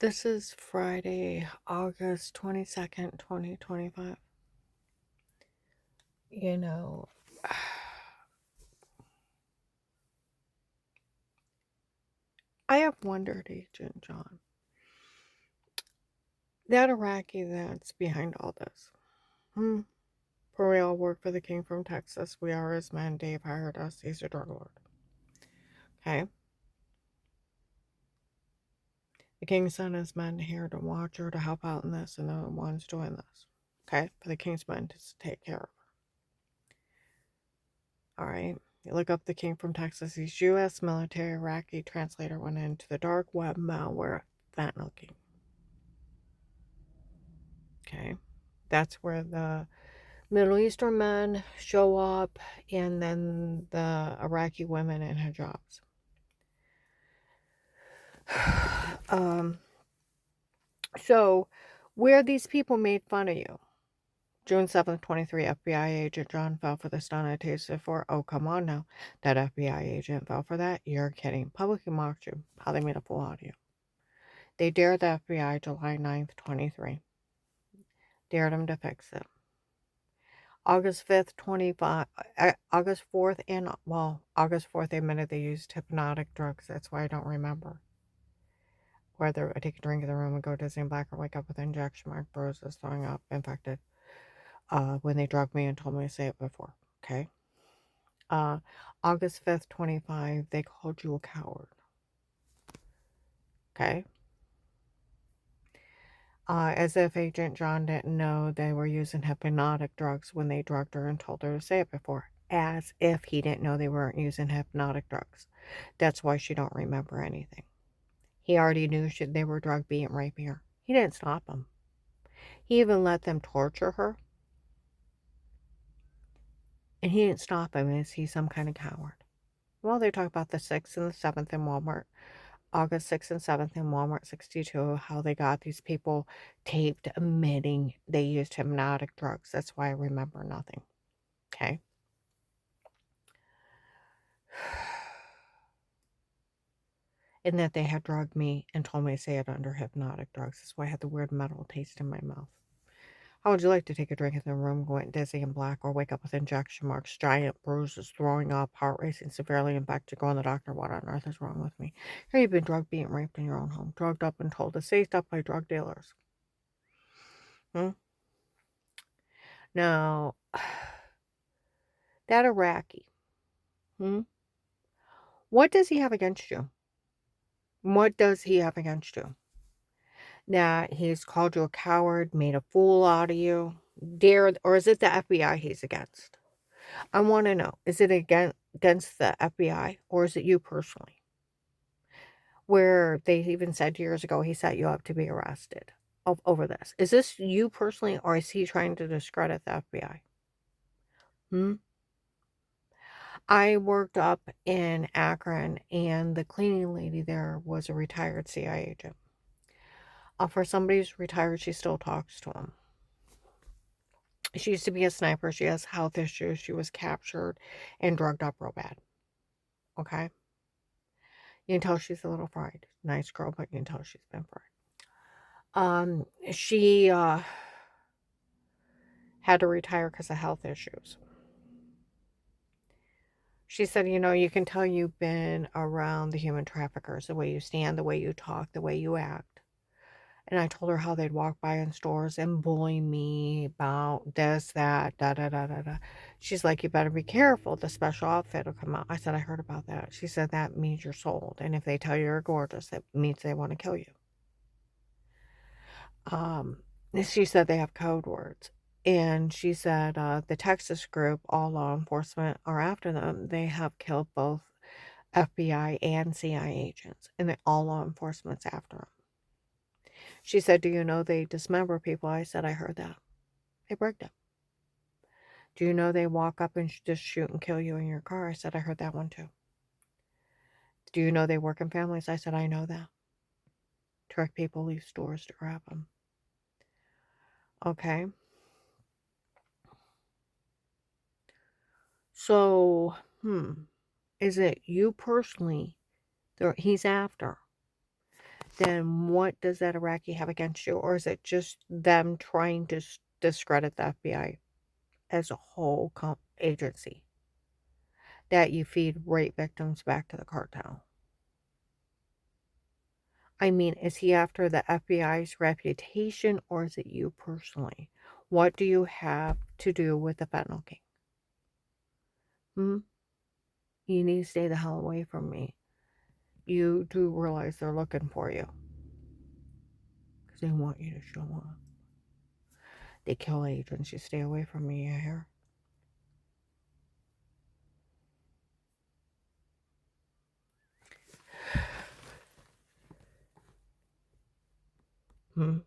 This is Friday, August 22nd, 2025. You know, I have wondered, Agent John, that Iraqi that's behind all this. Hmm. For we all work for the king from Texas. We are his men. Dave hired us. He's a drug lord. Okay? The king sent his men here to watch her, to help out in this, and they're the ones doing this. Okay? For the king's men to take care of her. Alright? You look up the king from Texas. He's U.S. military Iraqi translator went into the dark web malware fentanyl king. Okay? That's where the Middle Eastern men show up, and then the Iraqi women in hijabs. So, where these people made fun of you. June 7th, 23, FBI agent John fell for the stun I tasted for. Oh, come on now. That FBI agent fell for that? You're kidding. Publicly mocked you. How they made a fool out of you. They dared the FBI July 9th, 23. Dared them to fix it. August 5th, 25, August 4th, August 4th, they admitted they used hypnotic drugs. That's why I don't remember. Whether I take a drink in the room and go dizzy and black or wake up with injection mark, bruises, throwing up, infected. When they drugged me and told me to say it before. Okay. August 5th, 25, they called you a coward. Okay. As if Agent John didn't know they were using hypnotic drugs when they drugged her and told her to say it before. As if he didn't know they weren't using hypnotic drugs. That's why she don't remember anything. He already knew they were drug being raping her. He didn't stop them. He even let them torture her. And he didn't stop him. Is he some kind of coward? Well, they talk about the 6th and the 7th in Walmart. August 6th and 7th in Walmart 62, how they got these people taped admitting they used hypnotic drugs. That's why I remember nothing. Okay? And that they had drugged me and told me to say it under hypnotic drugs. That's why I had the weird metal taste in my mouth. How would you like to take a drink in the room, go dizzy and black, or wake up with injection marks, giant bruises, throwing up, heart racing severely, and back to go on the doctor? What on earth is wrong with me? Here you've been drugged, being raped in your own home, drugged up and told to say stuff by drug dealers. Now, that Iraqi, what does he have against you? What does he have against you? That he's called you a coward, made a fool out of you, dared, or is it the FBI he's against? I want to know, is it against the FBI or is it you personally? Where they even said years ago he set you up to be arrested over this. Is this you personally or is he trying to discredit the FBI? I worked up in Akron, and the cleaning lady there was a retired CIA agent. For somebody who's retired, she still talks to him. She used to be a sniper. She has health issues. She was captured and drugged up real bad. Okay? You can tell she's a little fried. Nice girl, but you can tell she's been fried. She had to retire because of health issues. She said, you can tell you've been around the human traffickers, the way you stand, the way you talk, the way you act. And I told her how they'd walk by in stores and bully me about this, that, da da da da da. She's like, you better be careful. The special outfit will come out. I said, I heard about that. She said, that means you're sold. And if they tell you you're gorgeous, that means they want to kill you. She said they have code words. And she said the Texas group, all law enforcement are after them. They have killed both FBI and CIA agents. And all law enforcement's after them. She said, do you know they dismember people? I said, I heard that. They break them. Do you know they walk up and just shoot and kill you in your car? I said, I heard that one too. Do you know they work in families? I said, I know that. Trick people, leave stores to grab them. Okay. So, is it you personally that he's after? then what does that Iraqi have against you? Or is it just them trying to discredit the FBI as a whole agency? That you feed rape victims back to the cartel? I mean, is he after the FBI's reputation or is it you personally? What do you have to do with the fentanyl king? Hmm? You need to stay the hell away from me. You do realize they're looking for you. Because they want you to show up. They kill agents. You stay away from me, you hear? Hmm?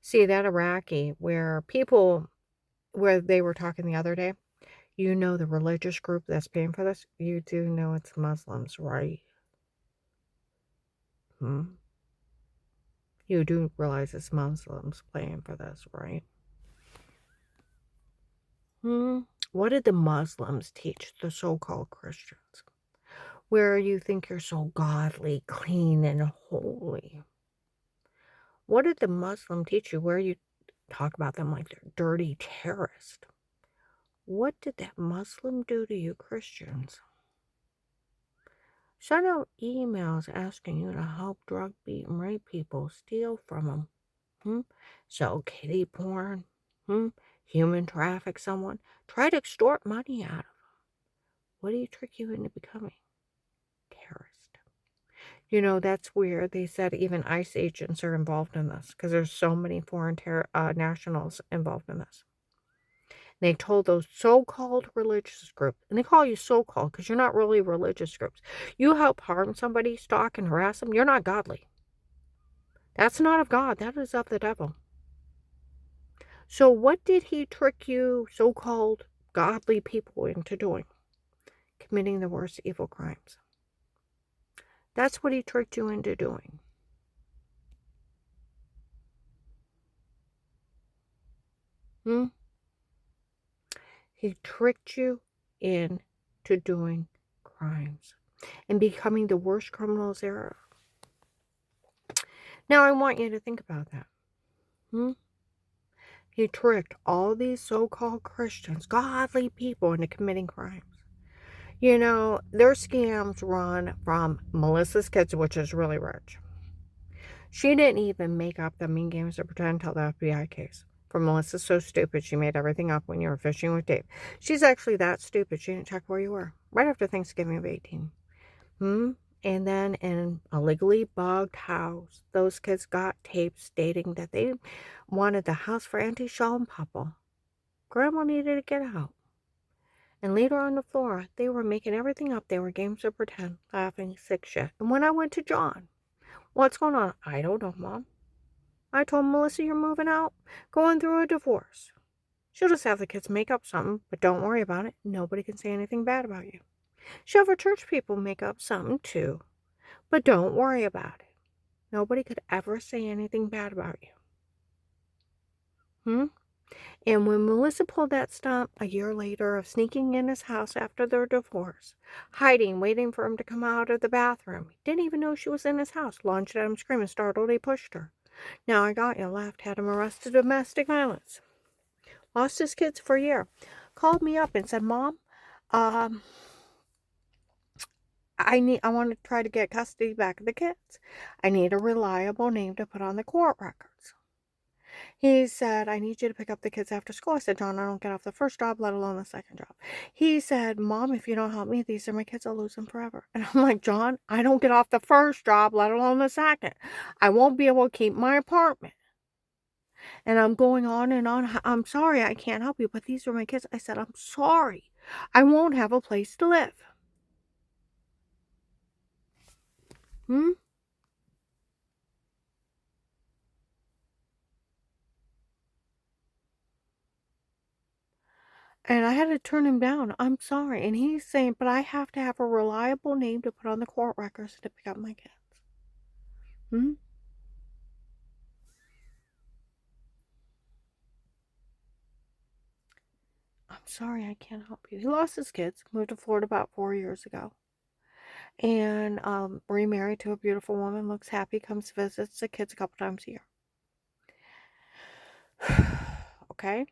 See, that Iraqi, where they were talking the other day, you know the religious group that's paying for this? You do know it's Muslims, right? Hmm? You do realize it's Muslims paying for this, right? Hmm? What did the Muslims teach the so-called Christians? Where you think you're so godly, clean, and holy. What did the Muslim teach you? Where you talk about them like they're dirty terrorists. What did that Muslim do to you Christians? Send out emails asking you to help drug beat and rape people, steal from them. Hmm? Sell kiddie porn. Hmm? Human traffic someone. Try to extort money out of them. What do you trick you into becoming? Terrorist. You know, that's weird. They said even ICE agents are involved in this because there's so many foreign nationals involved in this. They told those so-called religious groups, and they call you so-called because you're not really religious groups. You help harm somebody, stalk and harass them, you're not godly. That's not of God. That is of the devil. So what did he trick you so-called godly people into doing? Committing the worst evil crimes. That's what he tricked you into doing. Hmm? He tricked you into doing crimes and becoming the worst criminals there are. Now I want you to think about that. Hmm? He tricked all these so-called Christians, godly people, into committing crimes. You know, their scams run from Melissa's Kids, which is really rich. She didn't even make up the Mean Games of Pretend until the FBI case. For Melissa's so stupid, she made everything up when you were fishing with Dave. She's actually that stupid. She didn't check where you were. Right after Thanksgiving of 18. Hmm? And then in a legally bugged house, those kids got tapes stating that they wanted the house for Auntie Shaw and Papa. Grandma needed to get out. And later on the floor, they were making everything up. They were games of pretend, laughing, sick shit. And when I went to John, what's going on? I don't know, Mom. I told Melissa you're moving out, going through a divorce. She'll just have the kids make up something, but don't worry about it. Nobody can say anything bad about you. She'll have her church people make up something too, but don't worry about it. Nobody could ever say anything bad about you. Hmm? And when Melissa pulled that stunt a year later of sneaking in his house after their divorce, hiding, waiting for him to come out of the bathroom, didn't even know she was in his house, lunged at him, screaming, startled, he pushed her. Now I got you, laughed, had him arrested for domestic violence. Lost his kids for a year. Called me up and said, Mom, um, I want to try to get custody back of the kids. I need a reliable name to put on the court records. He said, I need you to pick up the kids after school. I said, John, I don't get off the first job, let alone the second job. He said, Mom, if you don't help me, these are my kids. I'll lose them forever. And I'm like, John, I don't get off the first job, let alone the second. I won't be able to keep my apartment. And I'm going on and on. I'm sorry, I can't help you, but these are my kids. I said, I'm sorry. I won't have a place to live. Hmm? And I had to turn him down. I'm sorry. And he's saying, but I have to have a reliable name to put on the court records to pick up my kids. Hmm? I'm sorry, I can't help you. He lost his kids, moved to Florida about 4 years ago. and remarried to a beautiful woman, looks happy, comes visits the kids a couple times a year. Okay?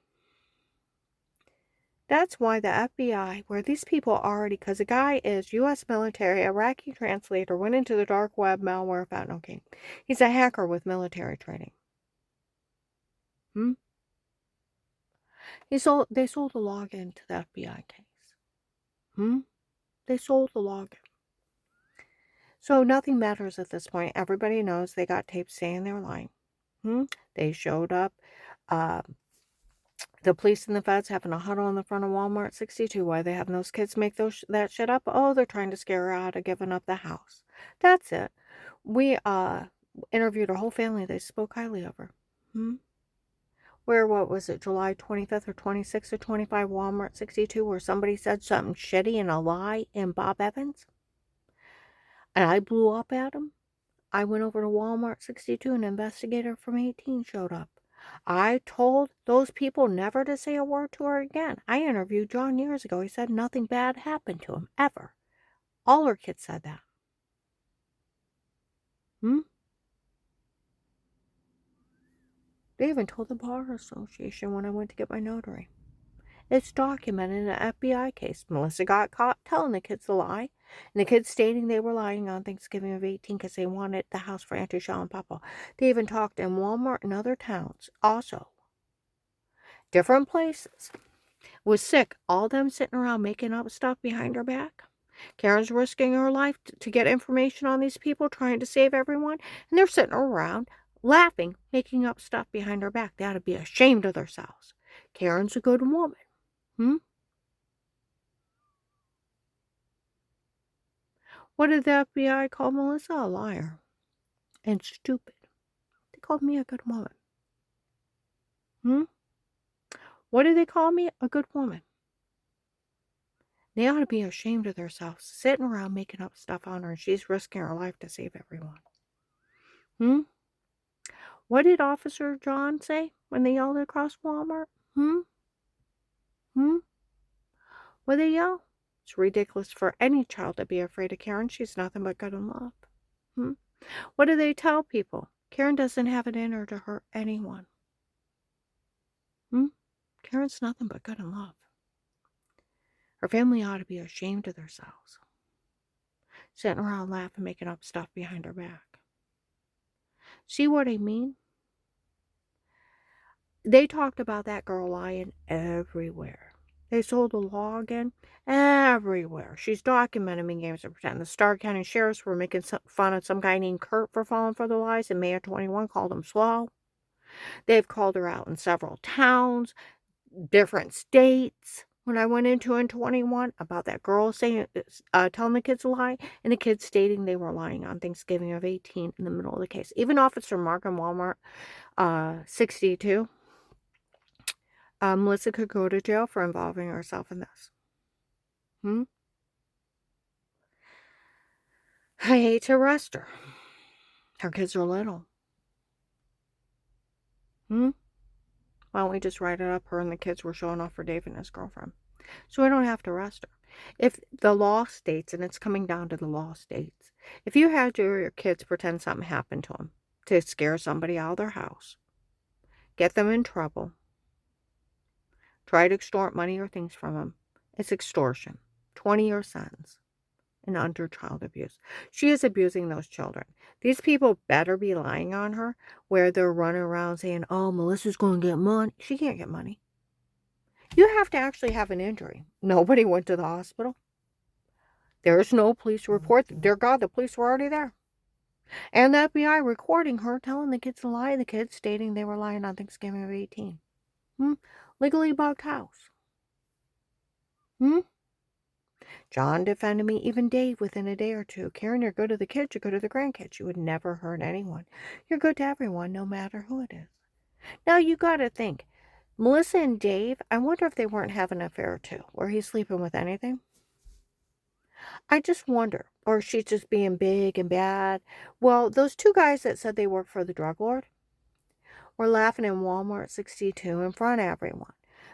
That's why the FBI, where these people already, because the guy is U.S. military, Iraqi translator, went into the dark web, malware, fentanyl king. He's a hacker with military training. Hmm? They sold the login to the FBI case. Hmm? They sold the login. So nothing matters at this point. Everybody knows they got tapes saying they're lying. They showed up. Uh, the police and the feds having a huddle in the front of Walmart 62. Why are they having those kids make that shit up? Oh, they're trying to scare her out of giving up the house. That's it. We interviewed her whole family. They spoke highly of her. Where, what was it, July 25th or 26th or 25, Walmart 62, where somebody said something shitty and a lie in Bob Evans? And I blew up at him. I went over to Walmart 62, an investigator from 18 showed up. I told those people never to say a word to her again. I interviewed John years ago. He said nothing bad happened to him, ever. All her kids said that. They even told the Bar Association when I went to get my notary. It's documented in an FBI case. Melissa got caught telling the kids a lie, and the kids stating they were lying on Thanksgiving of 18 because they wanted the house for Auntie Shaw and Papa. They even talked in Walmart and other towns, also. Different places. Was sick. All them sitting around making up stuff behind her back. Karen's risking her life to get information on these people, trying to save everyone, and they're sitting around laughing, making up stuff behind her back. They ought to be ashamed of themselves. Karen's a good woman. What did the FBI call Melissa? A liar. And stupid. They called me a good woman. What did they call me? A good woman. They ought to be ashamed of themselves, sitting around making up stuff on her, and she's risking her life to save everyone. What did Officer John say when they yelled across Walmart? What did they yell? It's ridiculous for any child to be afraid of Karen. She's nothing but good and love. What do they tell people? Karen doesn't have it in her to hurt anyone. Karen's nothing but good and love. Her family ought to be ashamed of themselves. Sitting around laughing, making up stuff behind her back. See what I mean? They talked about that girl lying everywhere. They sold the login everywhere. She's documenting games of pretend. The Starr County sheriffs were making fun of some guy named Kurt for falling for the lies, and May of 21 called him slow. They've called her out in several towns, different states. When I went into in 21 about that girl saying, telling the kids a lie, and the kids stating they were lying on Thanksgiving of 18 in the middle of the case. Even Officer Mark in Walmart 62. Melissa could go to jail for involving herself in this. I hate to arrest her. Her kids are little. Why don't we just write it up? Her and the kids were showing off for Dave and his girlfriend. So we don't have to arrest her. If the law states, and it's coming down to the law states, if you had your kids pretend something happened to them to scare somebody out of their house, get them in trouble, try to extort money or things from them, it's extortion. 20-year sentence. And under child abuse. She is abusing those children. These people better be lying on her where they're running around saying, oh, Melissa's going to get money. She can't get money. You have to actually have an injury. Nobody went to the hospital. There's no police report. Dear God, the police were already there. And the FBI recording her telling the kids to lie. The kids stating they were lying on Thanksgiving of 18. Legally bugged house. John defended me, even Dave, within a day or two. Karen, you're good to the kids, you're good to the grandkids. You would never hurt anyone. You're good to everyone, no matter who it is. Now, you got to think. Melissa and Dave, I wonder if they weren't having an affair too. Were he sleeping with anything? I just wonder. Or she's just being big and bad. Well, those two guys that said they worked for the drug lord were laughing in Walmart 62 in front of everyone.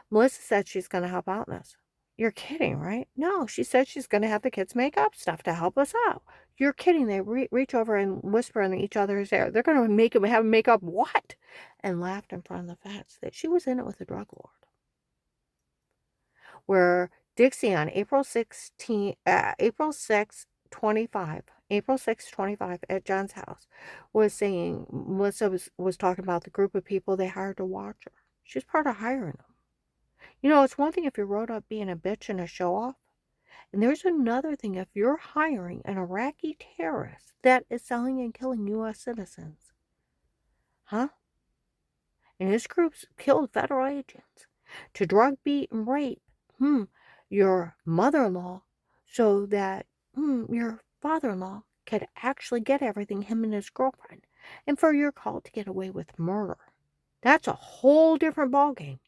Melissa said she's going to help out in this. You're kidding, right? No, she said she's going to have the kids make up stuff to help us out. You're kidding. They reach over and whisper in each other's ear. They're going to have them make up what? And laughed in front of the feds that she was in it with a drug lord. Where Dixie on April 6, 25 at John's house was saying, Melissa was talking about the group of people they hired to watch her. She was part of hiring them. You know, it's one thing if you're wrote up being a bitch and a show-off, and there's another thing if you're hiring an Iraqi terrorist that is selling and killing U.S. citizens. Huh? And his groups killed federal agents to drug, beat, and rape your mother-in-law so that your father-in-law could actually get everything, him and his girlfriend, and for your call to get away with murder. That's a whole different ballgame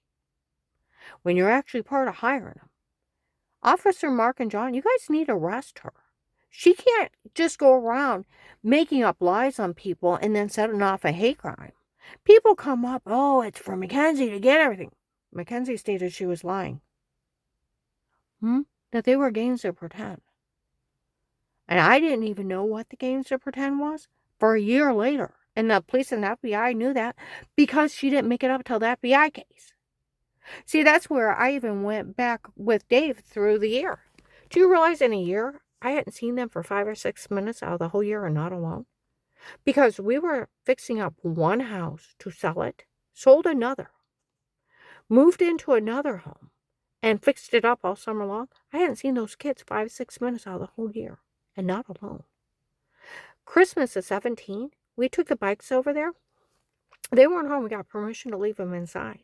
when you're actually part of hiring them. Officer Mark and John, you guys need to arrest her. She can't just go around making up lies on people and then setting off a hate crime. People come up, oh, it's for Mackenzie to get everything. Mackenzie stated she was lying. That they were games to pretend. And I didn't even know what the games to pretend was for a year later. And the police and the FBI knew that because she didn't make it up till the FBI case. See, that's where I even went back with Dave through the year. Do you realize in a year, I hadn't seen them for 5 or 6 minutes out of the whole year and not alone? Because we were fixing up one house to sell it, sold another, moved into another home, and fixed it up all summer long. I hadn't seen those kids 5 or 6 minutes out of the whole year and not alone. Christmas of 17, we took the bikes over there. They weren't home. We got permission to leave them inside.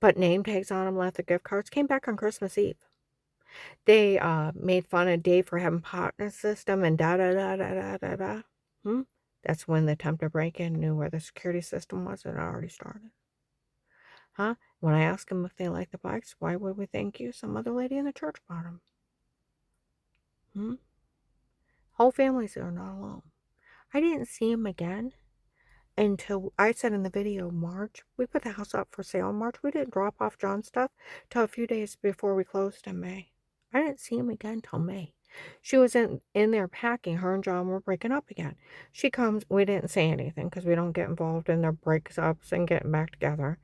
Put name tags on them, left the gift cards, came back on Christmas Eve. They made fun of Dave for having pot in his system and da-da-da-da-da-da-da. That's when the attempt to break in knew where the security system was and it already started. When I asked them if they liked the bikes, why would we thank you? Some other lady in the church bought them. Whole families are not alone. I didn't see him again until I said in the video March. We put the house up for sale in March. We didn't drop off John's stuff till a few days before we closed in May. I didn't see him again till May. She was in there packing. Her and John were breaking up again. She comes. We didn't say anything because we don't get involved in their breakups and getting back together.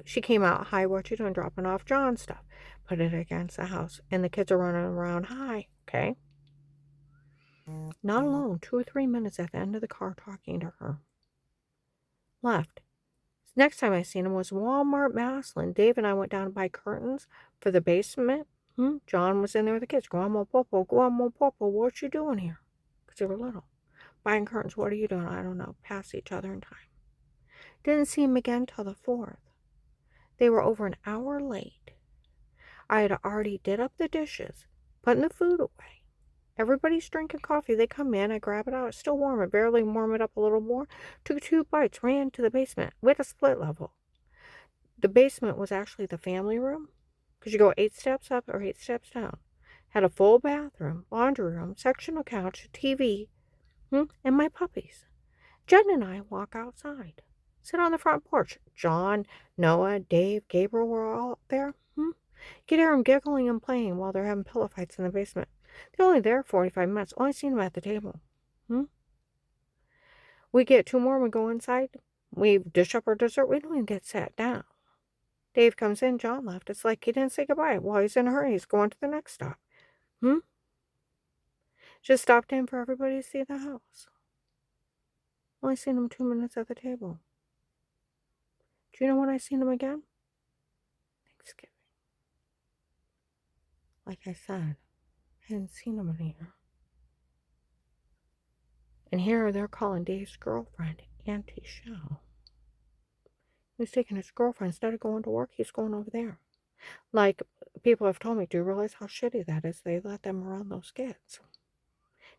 She came out, hi, what you doing? Dropping off John's stuff. Put it against the house. And the kids are running around, hi, okay? Not alone, 2 or 3 minutes at the end of the car talking to her. Left. Next time I seen him was Walmart Maslin. Dave and I went down to buy curtains for the basement. John was in there with the kids. Guamo Popo, what you doing here? Because they were little. Buying curtains, what are you doing? I don't know. Pass each other in time. Didn't see him again till the 4th. They were over an hour late. I had already did up the dishes, putting the food away. Everybody's drinking coffee. They come in, I grab it out. It's still warm. I barely warm it up a little more. Took 2 bites, ran to the basement. We had a split level. The basement was actually the family room, because you go 8 steps up or 8 steps down. Had a full bathroom, laundry room, sectional couch, TV, and my puppies. Jen and I walk outside. Sit on the front porch. John, Noah, Dave, Gabriel were all there. Could hear them giggling and playing while they're having pillow fights in the basement. They're only there 45 minutes. Only seen them at the table. We get 2 more and we go inside. We dish up our dessert. We don't even get sat down. Dave comes in. John left. It's like he didn't say goodbye. Well, he's in a hurry. He's going to the next stop. Just stopped in for everybody to see the house. Only seen him 2 minutes at the table. Do you know when I seen him again? Thanksgiving. Like I said, I hadn't seen him in a year. And here they're calling Dave's girlfriend Auntie Shell. He's taking his girlfriend. Instead of going to work, he's going over there. Like people have told me, do you realize how shitty that is? They let them around those kids.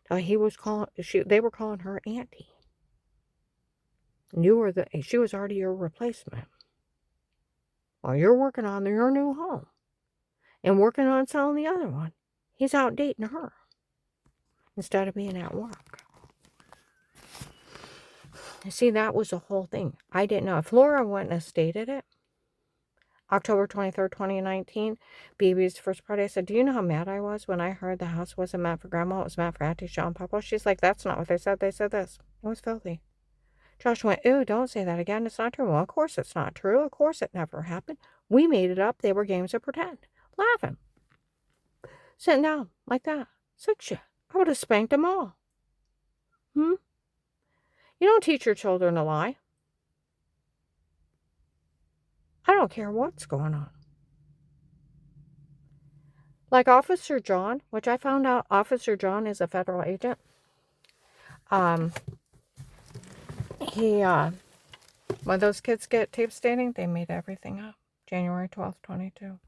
Now they were calling her Auntie. She was already your replacement. While you're working on your new home and working on selling the other one, he's out dating her instead of being at work. See, that was the whole thing. I didn't know. If Laura wouldn't have stated it, October 23rd, 2019, BB's first party. I said, do you know how mad I was when I heard the house wasn't meant for Grandma? It was meant for Auntie Shaw and Papa. She's like, that's not what they said. They said this. It was filthy. Josh went, ew, don't say that again. It's not true. Well, of course it's not true. Of course it never happened. We made it up. They were games of pretend. Laughing. Sitting down like that. Said shit. I would have spanked them all. You don't teach your children to lie. I don't care what's going on. Like Officer John, which I found out Officer John is a federal agent. When those kids get tape staining, they made everything up. January 12th, 22.